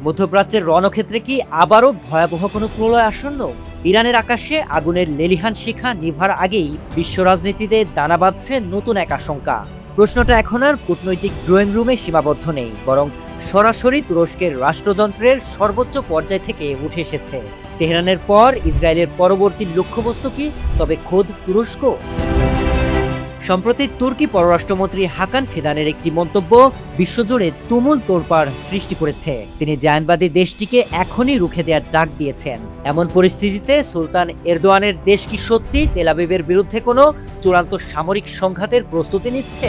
মধ্যপ্রাচ্যের রণক্ষেত্রে কি আবারও ভয়াবহ কোনো প্রলয় আসন্ন? ইরানের আকাশে আগুনের লেলিহান শিখা নিভার আগেই বিশ্ব রাজনীতিতে দানা বাঁধছে নতুন এক আশঙ্কা। প্রশ্নটা এখন আর কূটনৈতিক ড্রয়িং রুমে সীমাবদ্ধ নেই, বরং সরাসরি তুরস্কের রাষ্ট্রযন্ত্রের সর্বোচ্চ পর্যায় থেকে উঠে এসেছে। তেহরানের পর ইসরায়েলের পরবর্তী লক্ষ্যবস্তু কি তবে খোদ তুরস্ক? সম্প্রতি তুর্কি পররাষ্ট্রমন্ত্রী হাকান ফিদানের একটি মন্তব্য বিশ্বজুড়ে তুমুল তোলপাড় সৃষ্টি করেছে। তিনি জায়নবাদী দেশটিকে এখনই রুখে দেওয়ার ডাক দিয়েছেন। এমন পরিস্থিতিতে সুলতান এরদোয়ানের দেশ কি সত্যি তেল আবিবের বিরুদ্ধে কোনো চূড়ান্ত সামরিক সংঘাতের প্রস্তুতি নিচ্ছে?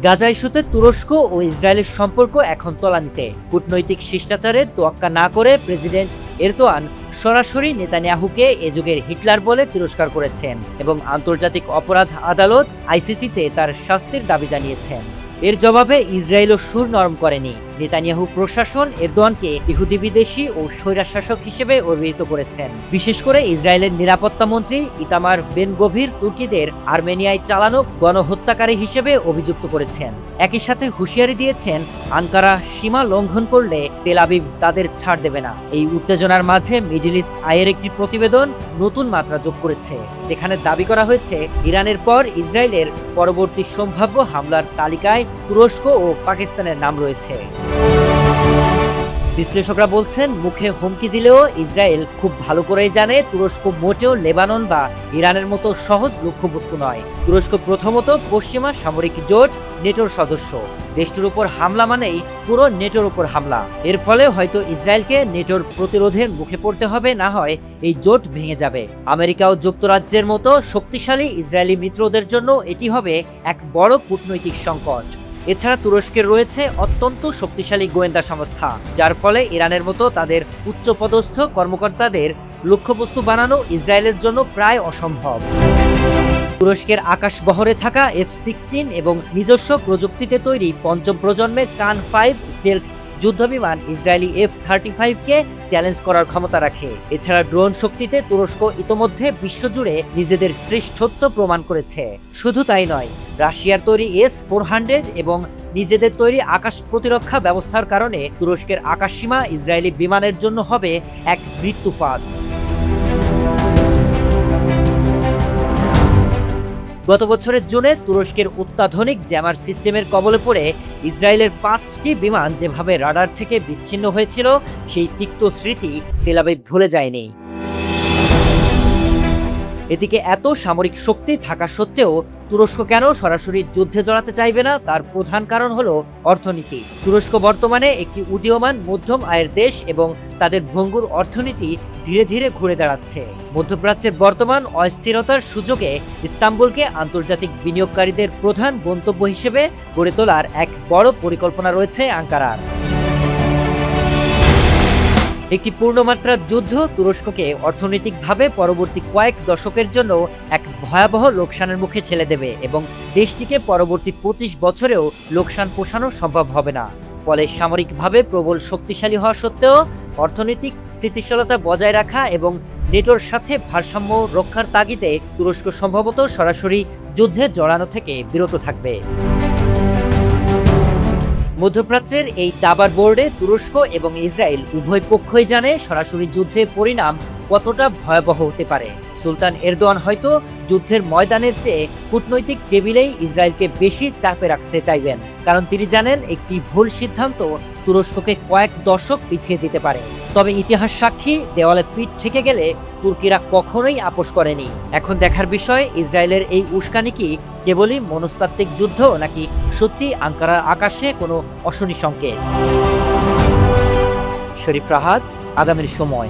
গাজা ইস্যুতে তুরস্ক ও ইসরায়েলের সম্পর্ক এখন তলানিতে। কূটনৈতিক শিষ্টাচারের তোয়াক্কা না করে প্রেসিডেন্ট এরদোয়ান সরাসরি নেতানিয়াহুকে এ যুগের হিটলার বলে তিরস্কার করেছেন এবং আন্তর্জাতিক অপরাধ আদালত আইসিসিতে তার শাস্তির দাবি জানিয়েছেন। এর জবাবে ইসরায়েলও সুর নরম করেনি। নেতানিয়াহু প্রশাসন এরদোয়ানকে ইহুদি বিদেশী ও স্বৈরশাসক হিসেবে অভিহিত করেছেন। বিশেষ করে ইসরায়েলের নিরাপত্তা মন্ত্রী ইতামার বেন গভির তুর্কিদের আর্মেনিয়ায় চালানো গণহত্যাকারী হিসেবে অভিযুক্ত করেছেন। একই সাথে হুঁশিয়ারি দিয়েছেন, আঙ্কারা সীমা লঙ্ঘন করলে তেল আবিব তাদের ছাড় দেবে না। এই উত্তেজনার মাঝে মিডল ইস্ট আইয়ের একটি প্রতিবেদন নতুন মাত্রা যোগ করেছে, যেখানে দাবি করা হয়েছে ইরানের পর ইসরায়েলের পরবর্তী সম্ভাব্য হামলার তালিকায় তুরস্ক ও পাকিস্তানের নাম রয়েছে। বিশ্লেষকরা বলছেন, মুখে হুমকি দিলেও ইসরায়েল খুব ভালো করেই জানে তুরস্ক মোটেও লেবানন বা ইরানের মতো সহজ লক্ষ্যবস্তু নয়। তুরস্ক প্রথমত পশ্চিমা সামরিক জোট নেটোর সদস্য। দেশটির উপর হামলা মানেই পুরো নেটোর উপর হামলা। এর ফলে হয়তো ইসরায়েলকে নেটোর প্রতিরোধের মুখে পড়তে হবে, না হয় এই জোট ভেঙে যাবে। আমেরিকা ও যুক্তরাজ্যের মতো শক্তিশালী ইসরায়েলি মিত্রদের জন্য এটি হবে এক বড় কূটনৈতিক সংকট। এছাড়া তুরস্কের রয়েছে অত্যন্ত শক্তিশালী গোয়েন্দা সংস্থা, যার ফলে ইরানের মতো তাদের উচ্চপদস্থ কর্মকর্তাদের লক্ষ্যবস্তু বানানো ইসরায়েলের জন্য প্রায় অসম্ভব। তুরস্কের আকাশ বহরে থাকা F-16 এবং নিজস্ব প্রযুক্তিতে তৈরি পঞ্চম প্রজন্মের কান 5 স্টেলথ যুদ্ধবিমান ইসরায়েলি F-35কে চ্যালেঞ্জ করার ক্ষমতা রাখে। এছাড়া ড্রোন শক্তিতে তুরস্ক ইতোমধ্যে বিশ্বজুড়ে নিজেদের শ্রেষ্ঠত্ব প্রমাণ করেছে। শুধু তাই নয়, রাশিয়ার তৈরি S-400 এবং নিজেদের তৈরি আকাশ প্রতিরক্ষা ব্যবস্থার কারণে তুরস্কের আকাশসীমা ইসরায়েলি বিমানের জন্য হবে এক মৃত্যুফাদ। গত বছরের জুনে তুরস্কের অত্যাধুনিক জ্যামার সিস্টেমের কবলে পড়ে ইসরায়েলের 5টি বিমান যেভাবে রাডার থেকে বিচ্ছিন্ন হয়েছিল, সেই তিক্ত স্মৃতি তেল আবিব ভুলে যায়নি। এদিকে এত সামরিক শক্তি থাকা সত্ত্বেও তুরস্ক কেন সরাসরি যুদ্ধে জড়াতে চাইবে না, তার প্রধান কারণ হলো অর্থনীতি। তুরস্ক বর্তমানে একটি উদীয়মান মধ্যম আয়ের দেশ এবং তাদের ভঙ্গুর অর্থনীতি ধীরে ধীরে ঘুরে দাঁড়াচ্ছে। মধ্যপ্রাচ্যের বর্তমান অস্থিরতার সুযোগে ইস্তাম্বুলকে আন্তর্জাতিক বিনিয়োগকারীদের প্রধান গন্তব্য হিসেবে গড়ে তোলার এক বড় পরিকল্পনা রয়েছে আঙ্কারার। একটি পূর্ণমাত্রার যুদ্ধ তুরস্ককে অর্থনৈতিকভাবে পরবর্তী কয়েক দশকের জন্য এক ভয়াবহ লোকসানের মুখে ঠেলে দেবে এবং দেশটিকে পরবর্তী 25 বছরেও লোকসান পোষানো সম্ভব হবে না। ফলে সামরিকভাবে প্রবল শক্তিশালী হওয়া সত্ত্বেও অর্থনৈতিক স্থিতিশীলতা বজায় রাখা এবং নেটোর সাথে ভারসাম্য রক্ষার তাগিদে তুরস্ক সম্ভবত সরাসরি যুদ্ধে জড়ানো থেকে বিরত থাকবে। মধ্যপ্রাচ্যের এই দাবার বোর্ডে তুরস্ক এবং ইসরায়েল উভয় পক্ষই জানে সরাসরি যুদ্ধের পরিণাম কতটা ভয়াবহ হতে পারে। সুলতান এরদোয়ান হয়তো যুদ্ধের ময়দানের চেয়ে কূটনৈতিক টেবিলেই ইসরায়েলকে বেশি চাপে রাখতে চাইবেন, কারণ তিনি জানেন একটি ভুল সিদ্ধান্ত তুরস্ককে কয়েক দশক পিছিয়ে দিতে পারে। তবে ইতিহাস সাক্ষী, দেওয়ালে পিঠ ঠেকে গেলে তুর্কিরা কখনোই আপোষ করেনি। এখন দেখার বিষয়, ইসরায়েলের এই উস্কানি কি কেবলই মনস্তাত্ত্বিক যুদ্ধ, নাকি সত্যি আঙ্কারার আকাশে কোনো অশনি সংকেত? শরীফ রাহাত, আগামীর সময়।